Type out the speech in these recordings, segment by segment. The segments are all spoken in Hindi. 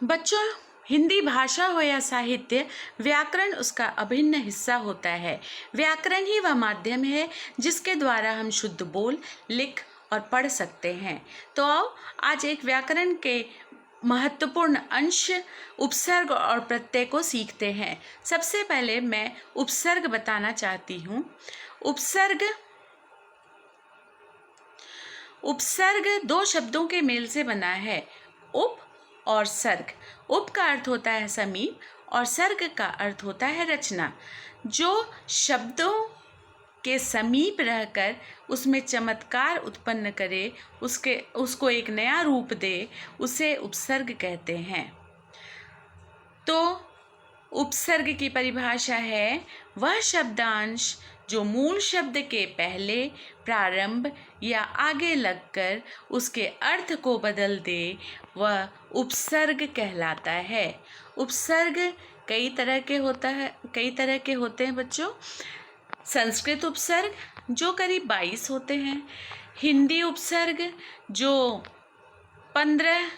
बच्चों, हिंदी भाषा हो या साहित्य, व्याकरण उसका अभिन्न हिस्सा होता है। व्याकरण ही वह माध्यम है जिसके द्वारा हम शुद्ध बोल, लिख और पढ़ सकते हैं। तो आओ आज एक व्याकरण के महत्वपूर्ण अंश उपसर्ग और प्रत्यय को सीखते हैं। सबसे पहले मैं उपसर्ग बताना चाहती हूँ। उपसर्ग दो शब्दों के मेल से बना है, उप और सर्ग। उप का अर्थ होता है समीप और सर्ग का अर्थ होता है रचना। जो शब्दों के समीप रहकर उसमें चमत्कार उत्पन्न करे, उसको एक नया रूप दे, उसे उपसर्ग कहते हैं। तो उपसर्ग की परिभाषा है वह शब्दांश जो मूल शब्द के पहले, प्रारंभ या आगे लगकर उसके अर्थ को बदल दे, वह उपसर्ग कहलाता है। उपसर्ग कई तरह के होते हैं बच्चों। संस्कृत उपसर्ग जो करीब 22 होते हैं, हिंदी उपसर्ग जो 15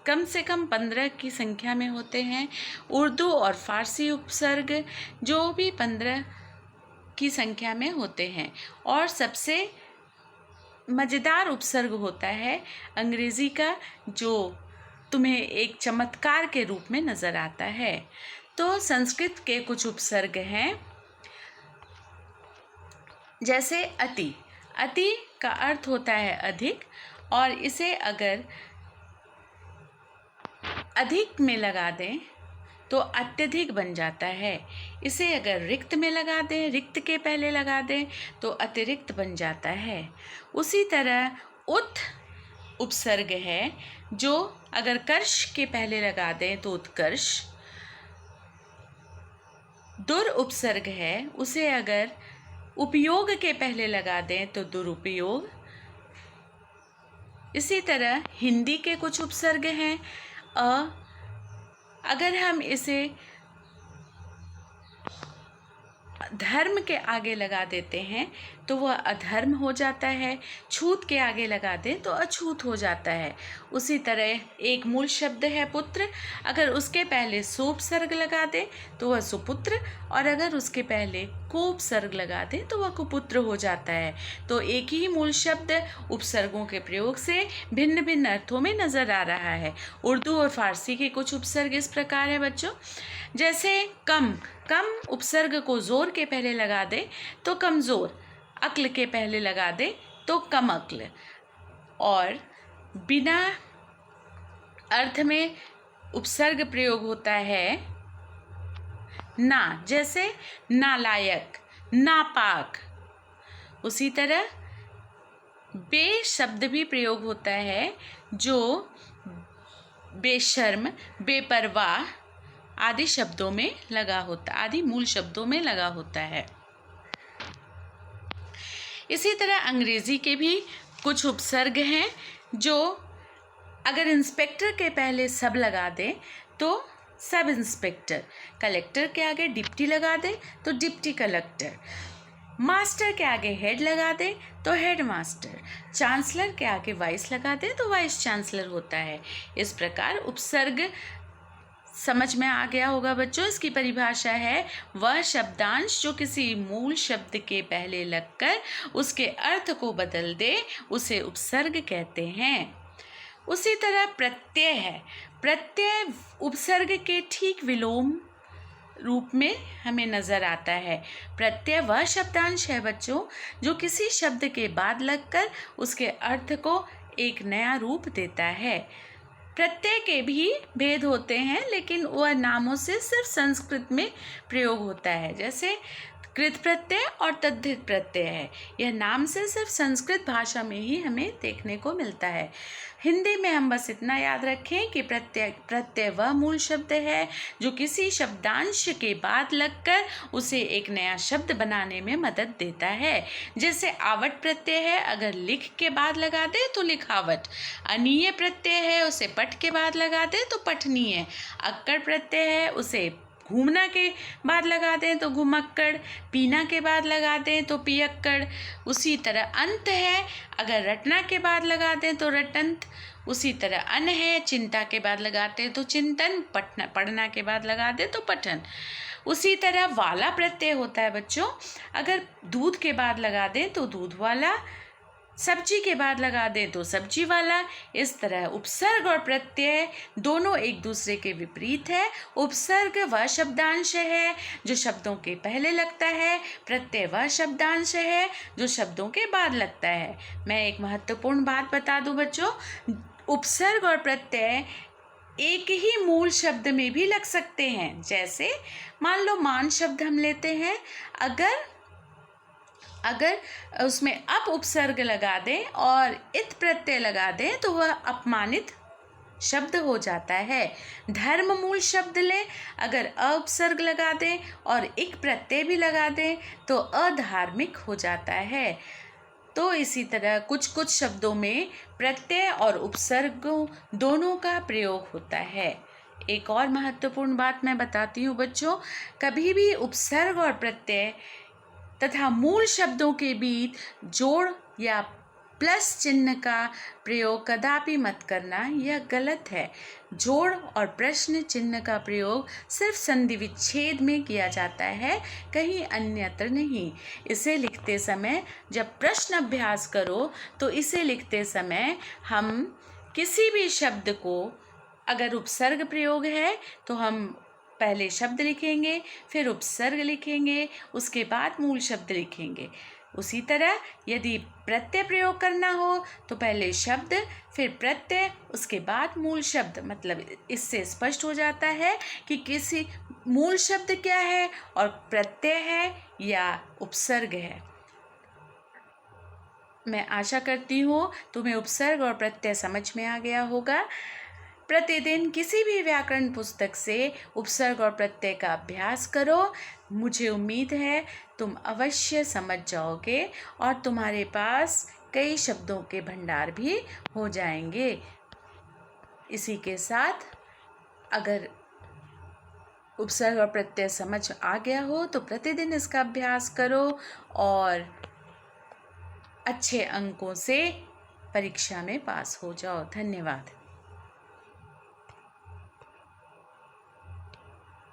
कम से कम 15 की संख्या में होते हैं, उर्दू और फारसी उपसर्ग जो भी 15 की संख्या में होते हैं, और सबसे मज़ेदार उपसर्ग होता है अंग्रेज़ी का, जो तुम्हें एक चमत्कार के रूप में नज़र आता है। तो संस्कृत के कुछ उपसर्ग हैं, जैसे अति। अति का अर्थ होता है अधिक, और इसे अगर अधिक में लगा दें तो अत्यधिक बन जाता है। इसे अगर रिक्त में लगा दें, रिक्त के पहले लगा दें तो अतिरिक्त बन जाता है। उसी तरह उत उपसर्ग है, जो अगर कर्ष के पहले लगा दें तो उत्कर्ष। दुर उपसर्ग है, उसे अगर उपयोग के पहले लगा दें तो दुरुपयोग। इसी तरह हिंदी के कुछ उपसर्ग हैं। अगर हम इसे धर्म के आगे लगा देते हैं तो वह अधर्म हो जाता है, छूत के आगे लगा दें तो अछूत हो जाता है। उसी तरह एक मूल शब्द है पुत्र, अगर उसके पहले सोपसर्ग लगा दें तो वह सुपुत्र, और अगर उसके पहले कोपसर्ग लगा दें तो वह कुपुत्र हो जाता है। तो एक ही मूल शब्द उपसर्गों के प्रयोग से भिन्न भिन्न अर्थों में नज़र आ रहा है। उर्दू और फारसी के कुछ उपसर्ग इस प्रकार है बच्चों, जैसे कम उपसर्ग को जोर के पहले लगा दे तो कमज़ोर, अक्ल के पहले लगा दे तो कम अक्ल, और बिना अर्थ में उपसर्ग प्रयोग होता है ना, जैसे नालायक, नापाक। उसी तरह बे शब्द भी प्रयोग होता है, जो बेशर्म, बेपरवाह आदि शब्दों में लगा होता, आदि मूल शब्दों में लगा होता है। इसी तरह अंग्रेज़ी के भी कुछ उपसर्ग हैं, जो अगर इंस्पेक्टर के पहले सब लगा दें तो सब इंस्पेक्टर, कलेक्टर के आगे डिप्टी लगा दें तो डिप्टी कलेक्टर, मास्टर के आगे हेड लगा दें तो हेड मास्टर, चांसलर के आगे वाइस लगा दें तो वाइस चांसलर होता है। इस प्रकार उपसर्ग समझ में आ गया होगा बच्चों। इसकी परिभाषा है वह शब्दांश जो किसी मूल शब्द के पहले लगकर उसके अर्थ को बदल दे, उसे उपसर्ग कहते हैं। उसी तरह प्रत्यय है। प्रत्यय उपसर्ग के ठीक विलोम रूप में हमें नज़र आता है। प्रत्यय वह शब्दांश है बच्चों जो किसी शब्द के बाद लगकर उसके अर्थ को एक नया रूप देता है। प्रत्यय के भी भेद होते हैं, लेकिन वह नामों से सिर्फ संस्कृत में प्रयोग होता है, जैसे कृत प्रत्यय और तद्धित प्रत्यय है। यह नाम से सिर्फ संस्कृत भाषा में ही हमें देखने को मिलता है। हिंदी में हम बस इतना याद रखें कि प्रत्यय वह मूल शब्द है जो किसी शब्दांश के बाद लगकर उसे एक नया शब्द बनाने में मदद देता है। जैसे आवट प्रत्यय है, अगर लिख के बाद लगा दे तो लिखावट। अनीय प्रत्यय है, उसे पठ के बाद लगा दे तो पठनीय। अक्कड़ प्रत्यय है, उसे घूमना के बाद लगा दें तो घुमक्कड़, पीना के बाद लगा दें तो पियक्कड़। उसी तरह अंत है, अगर रटना के बाद लगा दें तो रटंत। उसी तरह अन है, चिंता के बाद लगाते हैं तो चिंतन, पढ़ना के बाद लगा दे तो पठन। उसी तरह वाला प्रत्यय होता है बच्चों, अगर दूध के बाद लगा दें तो दूध वाला, सब्जी के बाद लगा दें तो सब्जी वाला। इस तरह उपसर्ग और प्रत्यय दोनों एक दूसरे के विपरीत है। उपसर्ग वह शब्दांश है जो शब्दों के पहले लगता है, प्रत्यय वह शब्दांश है जो शब्दों के बाद लगता है। मैं एक महत्वपूर्ण बात बता दूं बच्चों, उपसर्ग और प्रत्यय एक ही मूल शब्द में भी लग सकते हैं। जैसे मान लो मान शब्द हम लेते हैं, अगर उसमें अप उपसर्ग लगा दें और इत प्रत्यय लगा दें तो वह अपमानित शब्द हो जाता है। धर्म मूल शब्द लें, अगर अ उपसर्ग लगा दें और इक प्रत्यय भी लगा दें तो अधार्मिक हो जाता है। तो इसी तरह कुछ कुछ शब्दों में प्रत्यय और उपसर्गों दोनों का प्रयोग होता है। एक और महत्वपूर्ण बात मैं बताती हूँ बच्चों, कभी भी उपसर्ग और प्रत्यय तथा मूल शब्दों के बीच जोड़ या प्लस चिन्ह का प्रयोग कदापि मत करना, यह गलत है। जोड़ और प्रश्न चिन्ह का प्रयोग सिर्फ संधि विच्छेद में किया जाता है, कहीं अन्यत्र नहीं। इसे लिखते समय जब प्रश्न अभ्यास करो तो इसे लिखते समय हम किसी भी शब्द को, अगर उपसर्ग प्रयोग है तो हम पहले शब्द लिखेंगे, फिर उपसर्ग लिखेंगे, उसके बाद मूल शब्द लिखेंगे। उसी तरह यदि प्रत्यय प्रयोग करना हो तो पहले शब्द, फिर प्रत्यय, उसके बाद मूल शब्द। मतलब इससे स्पष्ट हो जाता है कि किसी मूल शब्द क्या है और प्रत्यय है या उपसर्ग है। मैं आशा करती हूँ तुम्हें उपसर्ग और प्रत्यय समझ में आ गया होगा। प्रतिदिन किसी भी व्याकरण पुस्तक से उपसर्ग और प्रत्यय का अभ्यास करो। मुझे उम्मीद है तुम अवश्य समझ जाओगे और तुम्हारे पास कई शब्दों के भंडार भी हो जाएंगे। इसी के साथ अगर उपसर्ग और प्रत्यय समझ आ गया हो तो प्रतिदिन इसका अभ्यास करो और अच्छे अंकों से परीक्षा में पास हो जाओ। धन्यवाद।